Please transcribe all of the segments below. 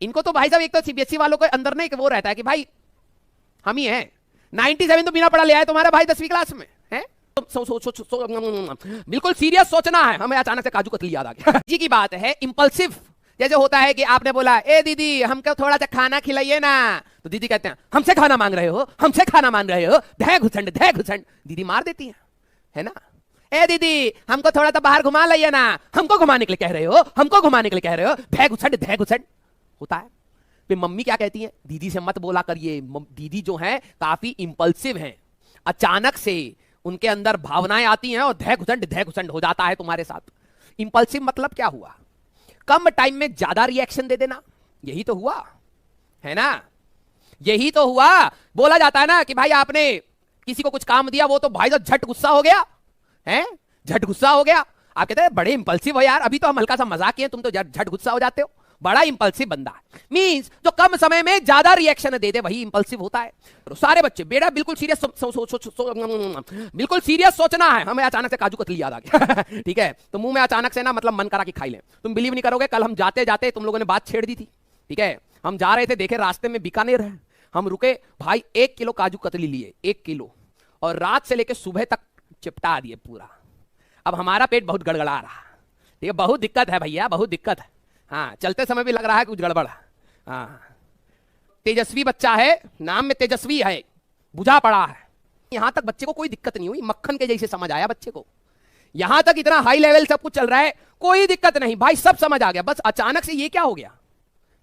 इनको तो भाई साहब एक तो सीबीएसई वालों को अंदर नहीं कि वो रहता है कि भाई हम ही हैं। 97 तो बिना पढ़ा ले आए तुम्हारा भाई 10वीं क्लास में है। बिल्कुल सीरियस सोचना है। हमें अचानक से काजू कतली याद आ गया जी की बात है। इंपल्सिव जैसे होता है कि आपने बोला ए दीदी हमको थोड़ा सा खाना खिलाइए ना, तो दीदी कहते हैं हमसे खाना मांग रहे हो, हमसे खाना मांग रहे हो, धै घुसंड दीदी मार देती है ना। ए दीदी हमको थोड़ा सा बाहर घुमा लाइए ना, हमको घुमाने के लिए कह रहे हो, हमको घुमाने के लिए कह रहे हो, धै घुसंड होता है। फिर मम्मी क्या कहती है, दीदी से मत बोला करिए, दीदी जो है काफी इंपल्सिव हैं, अचानक से उनके अंदर भावनाएं आती हैं और धै घुसंड हो जाता है तुम्हारे साथ। इंपल्सिव मतलब क्या हुआ, कम टाइम में ज्यादा रिएक्शन दे देना, यही तो हुआ है ना, यही तो हुआ। बोला जाता है ना कि भाई आपने किसी को कुछ काम दिया, वो तो भाई तो झट गुस्सा हो गया है, झट गुस्सा हो गया। आप कहते हैं बड़े इंपल्सिव हो यार, अभी तो हम हल्का सा मजाक किए, तुम तो झट गुस्सा हो जाते हो। बड़ा इंपल्सिव बंदा है मींस जो कम समय में ज्यादा रिएक्शन दे दे, वही इंपल्सिव होता है। तो सारे बच्चे बेटा बिल्कुल सीरियस बिल्कुल सीरियस सोचना है। हमें अचानक से काजू कतली याद आ गया ठीक है, तो मुंह में अचानक से ना मतलब मन करा कि खाई लें। तुम बिलीव नहीं करोगे, कल हम जाते जाते तुम लोगों ने बात छेड़ दी थी, ठीक है। हम जा रहे थे, देखे रास्ते में बीकानेर है, हम रुके, भाई 1 किलो काजू कतली लिए, 1 किलो, और रात से लेकर सुबह तक चिपटा दिए पूरा। अब हमारा पेट बहुत गड़गड़ा रहा, ठीक है, बहुत दिक्कत है भैया, बहुत दिक्कत है। हाँ, चलते समय भी लग रहा है कुछ गड़बड़। हाँ, तेजस्वी बच्चा है, नाम में तेजस्वी है, बुझा पड़ा है। यहां तक बच्चे को कोई दिक्कत नहीं हुई, मक्खन के जैसे समझ आया बच्चे को। यहां तक इतना हाई लेवल सब कुछ चल रहा है, कोई दिक्कत नहीं भाई, सब समझ आ गया। बस अचानक से ये क्या हो गया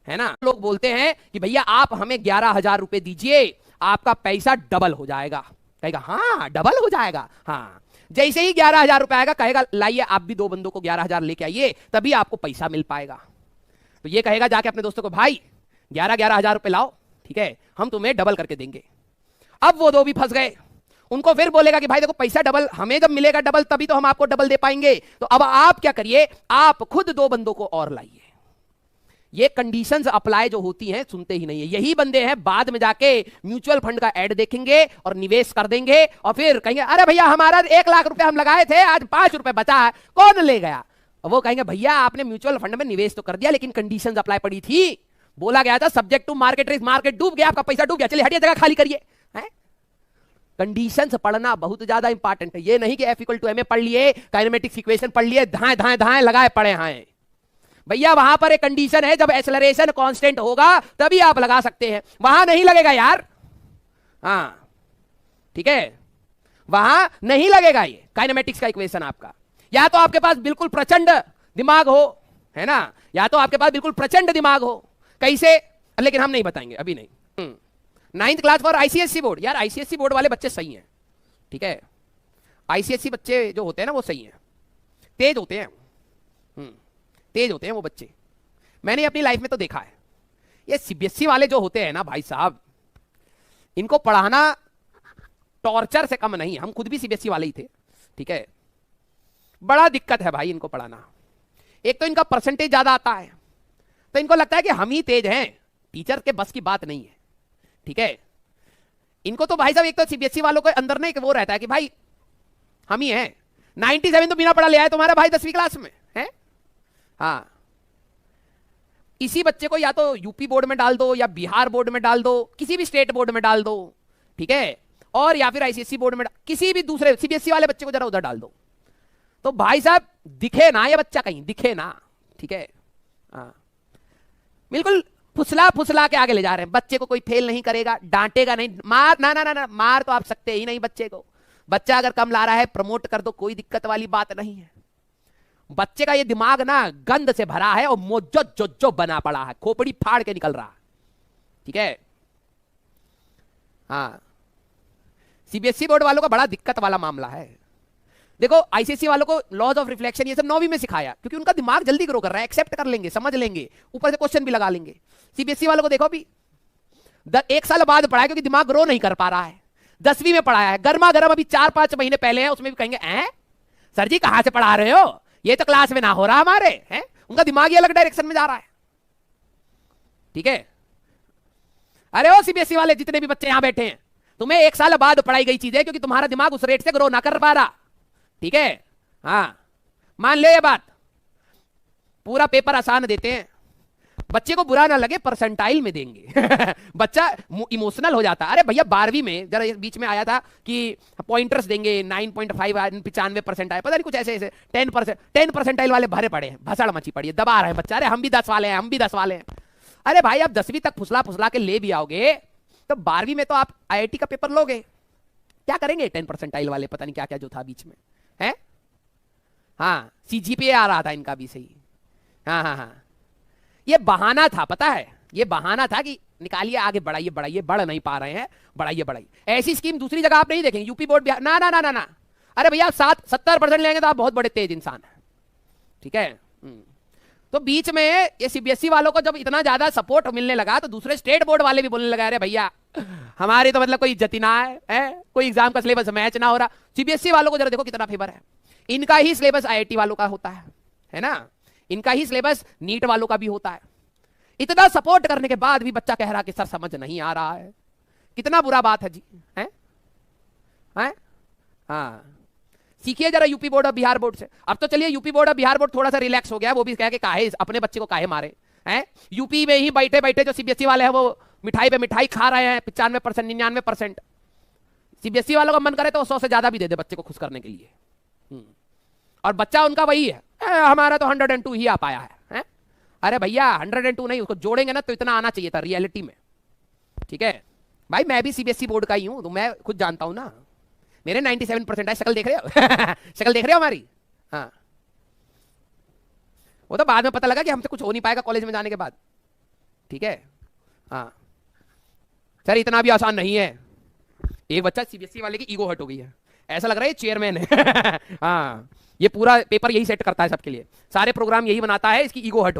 है ना। लोग बोलते हैं कि भैया आप हमें 11,000 रुपए दीजिए, आपका पैसा डबल हो जाएगा। कहेगा हाँ डबल हो जाएगा, हाँ। जैसे ही 11,000 रुपए आएगा कहेगा लाइए आप भी 2 बंदों को 11,000 लेके आइए, तभी आपको पैसा मिल पाएगा। तो ये कहेगा जाके अपने दोस्तों को भाई 11,000 रुपए लाओ, ठीक है, हम तुम्हें डबल करके देंगे। अब वो 2 भी फंस गए, उनको फिर बोलेगा कि भाई देखो पैसा डबल, हमें जब मिलेगा डबल तभी तो हम आपको डबल दे पाएंगे। तो अब आप क्या करिए, आप खुद 2 बंदों को और लाइए। ये कंडीशंस अप्लाई जो होती हैं सुनते ही नहीं है। यही बंदे हैं बाद में जाके म्यूचुअल फंड का ऐड देखेंगे और निवेश कर देंगे और फिर कहेंगे अरे भैया हमारा 1 लाख रुपए हम लगाए थे, आज 5 रुपए बचा है, कौन ले गया। वो कहेंगे भैया आपने म्यूचुअल फंड में निवेश तो कर दिया, लेकिन कंडीशंस अप्लाई पड़ी थी, बोला गया था subject to market risk, market डूब गया, आपका पैसा डूब गया, चलिए हटिए जगह खाली करिए। कंडीशंस पढ़ना बहुत ज्यादा इंपॉर्टेंट है। ये नहीं कि F=ma पढ़ लिए, काइनेमेटिक्स इक्वेशन पढ़ लिए, धाए लगाए पड़े हैं। भैया वहां पर एक कंडीशन है, जब एक्सेलरेशन कांस्टेंट होगा तभी आप लगा सकते हैं, वहां नहीं लगेगा यार। हाँ ठीक है, वहां नहीं लगेगा ये काइनेमेटिक्स का इक्वेशन आपका। या तो आपके पास बिल्कुल प्रचंड दिमाग हो, है ना, या तो आपके पास बिल्कुल प्रचंड दिमाग हो। कैसे, लेकिन हम नहीं बताएंगे अभी नहीं। 9th class for ICSC board, यार आईसीएससी बोर्ड वाले बच्चे सही हैं, ठीक है। आईसीएससी बच्चे जो होते हैं ना वो सही हैं, तेज होते हैं, तेज होते हैं वो बच्चे। मैंने अपनी लाइफ में तो देखा है। ये सीबीएसई वाले जो होते हैं ना भाई साहब, इनको पढ़ाना टॉर्चर से कम नहीं। हम खुद भी सीबीएसई वाले ही थे, ठीक है। बड़ा दिक्कत है भाई इनको पढ़ाना। एक तो इनका परसेंटेज ज्यादा आता है, तो इनको लगता है कि हम ही तेज हैं, टीचर के बस की बात नहीं है, ठीक है। इनको तो भाई साहब एक तो सीबीएसई वालों को अंदर नहीं कि वो रहता है कि भाई हम ही हैं। 97 तो बिना पढ़ा ले आए तुम्हारा भाई 10वीं क्लास में है। हाँ, इसी बच्चे को या तो यूपी बोर्ड में डाल दो या बिहार बोर्ड में डाल दो, किसी भी स्टेट बोर्ड में डाल दो, ठीक है, और या फिर आईसीएसई बोर्ड में, किसी भी दूसरे सीबीएसई वाले बच्चे को जरा उधर डाल दो, तो भाई साहब दिखे ना ये बच्चा, कहीं दिखे ना, ठीक है। हाँ, बिल्कुल फुसला फुसला के आगे ले जा रहे हैं। बच्चे को कोई फेल नहीं करेगा, डांटेगा नहीं, मार ना ना ना ना मार तो आप सकते ही नहीं बच्चे को। बच्चा अगर कम ला रहा है प्रमोट कर दो, कोई दिक्कत वाली बात नहीं है। बच्चे का ये दिमाग ना गंद से भरा है और मोजो जो बना पड़ा है, खोपड़ी फाड़ के निकल रहा है, ठीक है। हाँ, सीबीएसई बोर्ड वालों का बड़ा दिक्कत वाला मामला है। देखो आईसीएसई वालों को लॉज ऑफ रिफ्लेक्शन ये सब 9वीं में सिखाया, क्योंकि उनका दिमाग जल्दी ग्रो कर रहा है, एक्सेप्ट कर लेंगे, समझ लेंगे, ऊपर से क्वेश्चन भी लगा लेंगे। सीबीएसई वालों को देखो अभी 1 साल बाद पढ़ाया, क्योंकि दिमाग ग्रो नहीं कर पा रहा है। 10वीं में पढ़ाया है, गर्मा गर्म अभी 4-5 महीने पहले है, उसमें भी कहेंगे सर जी कहां से पढ़ा रहे हो, ये तो क्लास में ना हो रहा हमारे, हैं। उनका दिमाग ही अलग डायरेक्शन में जा रहा है, ठीक है। अरे ओ सीबीएसई वाले जितने भी बच्चे यहां बैठे हैं, तुम्हें 1 साल बाद पढ़ाई गई चीज है, क्योंकि तुम्हारा दिमाग उस रेट से ग्रो ना कर पा रहा, ठीक है। हाँ, मान लो ये बात, पूरा पेपर आसान देते हैं, बच्चे को बुरा ना लगे, परसेंटाइल में देंगे। बच्चा इमोशनल हो जाता है। अरे भैया 12वीं में जरा बीच में आया था कि पॉइंटर्स देंगे, 9.5 95% आए, पता नहीं कुछ ऐसे ऐसे 10 परसेंटाइल वाले भरे पड़े हैं, भसड़ मची पड़ी है, दबा रहे हैं बच्चा। अरे हम भी 10 वाले हैं, हम भी 10 वाले हैं। अरे भाई आप 10वीं तक फुसला फुसला के ले भी आओगे तो 12वीं में तो आप IIT का पेपर लोगे, क्या करेंगे 10 परसेंटाइल वाले, पता नहीं क्या क्या जो था बीच में है। हाँ CGPA आ रहा था इनका भी सही। हाँ हाँ हाँ, ये बहाना था, पता है, ये बहाना था कि निकालिए आगे बढ़ाइए बढ़ाइए, बढ़ नहीं पा रहे हैं, बढ़ाइए बढ़ाइए। ऐसी स्कीम दूसरी जगह आप नहीं देखेंगे, यूपी बोर्ड बिहार, ना ना ना ना ना। अरे भैया 70% लेंगे तो आप बहुत बड़े तेज इंसान हैं, ठीक है। तो बीच में ये CBSE वालों को जब इतना ज्यादा सपोर्ट मिलने लगा तो दूसरे स्टेट बोर्ड वाले भी बोलने लगा, अरे भैया हमारी तो मतलब कोई इज्जत ही ना है, कोई एग्जाम का सिलेबस मैच ना हो रहा। CBSE वालों को जरा देखो कितना फेवर है, इनका ही सिलेबस IIT वालों का होता है ना, इनका ही सिलेबस नीट वालों का भी होता है। इतना सपोर्ट करने के बाद भी बच्चा कह रहा कि सर समझ नहीं आ रहा है, कितना बुरा बात है जी, है? हाँ सीखिए जरा यूपी बोर्ड और बिहार बोर्ड से। अब तो चलिए यूपी बोर्ड और बिहार बोर्ड थोड़ा सा रिलैक्स हो गया, वो भी कह के काहे अपने बच्चे को काहे मारे हैं। यूपी में ही बैठे बैठे जो CBSE वाले हैं वो मिठाई पे मिठाई खा रहे हैं, 95% 99%। CBSE वालों का मन करे तो 100 से ज्यादा भी दे दे बच्चे को खुश करने के लिए, और बच्चा उनका वही है, हमारा तो 102 ही आ पाया है। अरे भैया 102 नहीं, उसको जोड़ेंगे ना तो इतना आना चाहिए था रियलिटी में, ठीक है भाई। मैं भी CBSE बोर्ड का ही हूं तो मैं खुद जानता हूं ना, मेरे 97% है। शक्ल देख रहे हो? शक्ल देख रहे हो हमारी? हाँ वो तो बाद में पता लगा कि हमसे कुछ हो नहीं पाएगा कॉलेज में जाने के बाद, ठीक है। हाँ सर इतना भी आसान नहीं है। एक बच्चा CBSE वाले की ईगो हर्ट हो गई है, ऐसा लग रहा है चेयरमैन है। हाँ ये पूरा पेपर यही सेट करता है सबके लिए, सारे प्रोग्राम यही बनाता है, इसकी ईगो हर्ट